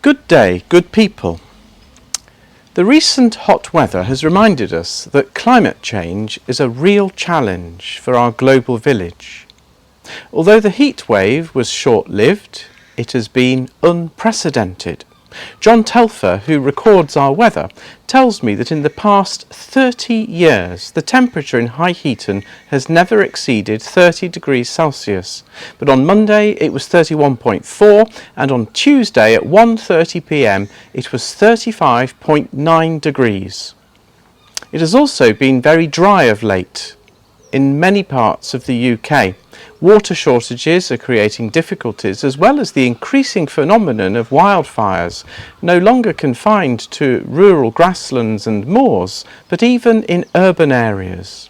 Good day, good people. The recent hot weather has reminded us that climate change is a real challenge for our global village. Although the heat wave was short-lived, it has been unprecedented. John Telfer, who records our weather, tells me that in the past 30 years the temperature in High Heaton has never exceeded 30 degrees Celsius. But on Monday it was 31.4 and on Tuesday at 1:30 p.m. it was 35.9 degrees. It has also been very dry of late in many parts of the UK. Water shortages are creating difficulties, as well as the increasing phenomenon of wildfires, no longer confined to rural grasslands and moors, but even in urban areas.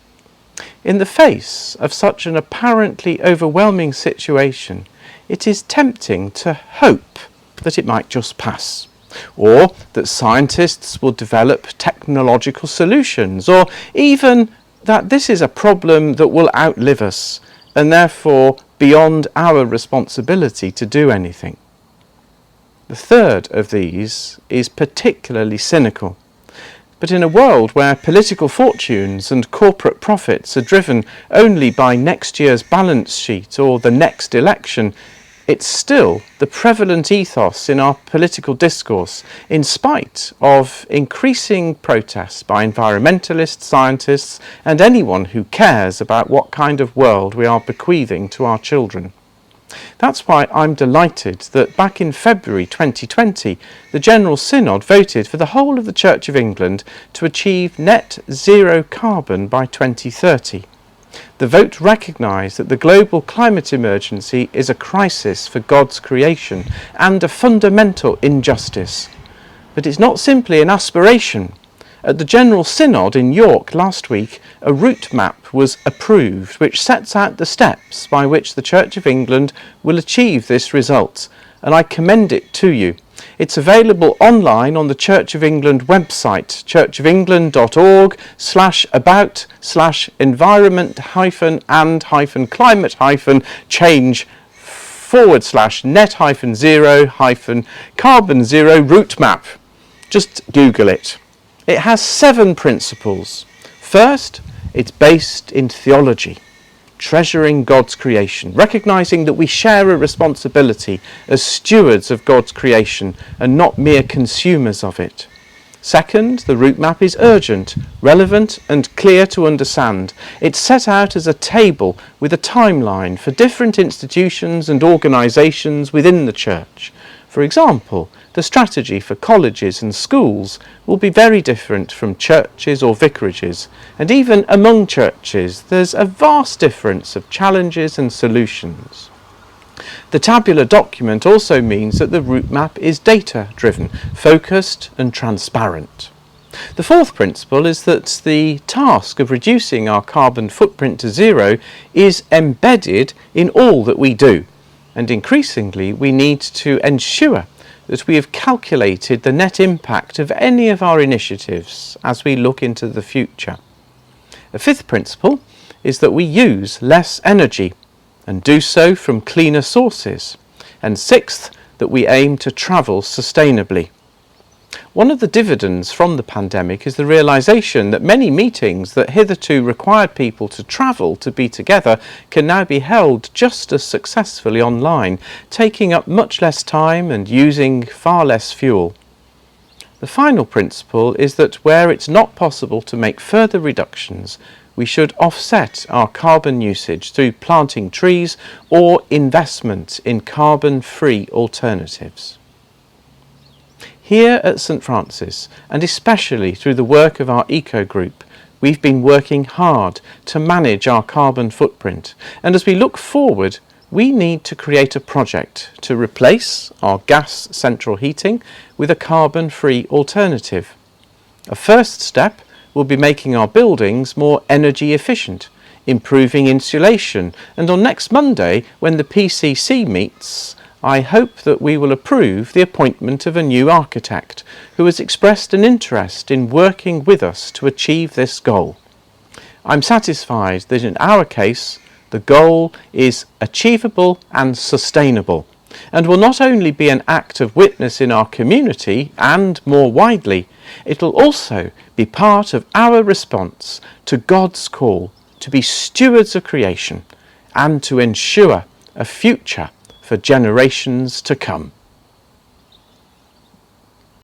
In the face of such an apparently overwhelming situation, it is tempting to hope that it might just pass, or that scientists will develop technological solutions, or even that this is a problem that will outlive us, and therefore beyond our responsibility to do anything. The third of these is particularly cynical. But in a world where political fortunes and corporate profits are driven only by next year's balance sheet or the next election, it's still the prevalent ethos in our political discourse, in spite of increasing protests by environmentalists, scientists, and anyone who cares about what kind of world we are bequeathing to our children. That's why I'm delighted that back in February 2020, the General Synod voted for the whole of the Church of England to achieve net zero carbon by 2030. The vote recognised that the global climate emergency is a crisis for God's creation and a fundamental injustice. But it's not simply an aspiration. At the General Synod in York last week, a route map was approved which sets out the steps by which the Church of England will achieve this result, and I commend it to you. It's available online on the Church of England website, churchofengland.org/about/environment-climate-change/net-zero-carbon zero route map. Just Google it. It has 7 principles. First, it's based in theology, treasuring God's creation, recognising that we share a responsibility as stewards of God's creation and not mere consumers of it. Second, the route map is urgent, relevant and clear to understand. It's set out as a table with a timeline for different institutions and organisations within the church. For example, the strategy for colleges and schools will be very different from churches or vicarages, and even among churches there's a vast difference of challenges and solutions. The tabular document also means that the route map is data-driven, focused and transparent. The fourth principle is that the task of reducing our carbon footprint to zero is embedded in all that we do, and increasingly we need to ensure that we have calculated the net impact of any of our initiatives as we look into the future. The fifth principle is that we use less energy and do so from cleaner sources. And sixth, that we aim to travel sustainably. One of the dividends from the pandemic is the realisation that many meetings that hitherto required people to travel to be together can now be held just as successfully online, taking up much less time and using far less fuel. The final principle is that where it's not possible to make further reductions, we should offset our carbon usage through planting trees or investment in carbon-free alternatives. Here at St Francis, and especially through the work of our Eco Group, we've been working hard to manage our carbon footprint, and as we look forward, we need to create a project to replace our gas central heating with a carbon-free alternative. A first step will be making our buildings more energy efficient, improving insulation, and on next Monday, when the PCC meets, I hope that we will approve the appointment of a new architect who has expressed an interest in working with us to achieve this goal. I'm satisfied that in our case, the goal is achievable and sustainable, and will not only be an act of witness in our community and more widely, it will also be part of our response to God's call to be stewards of creation and to ensure a future for generations to come.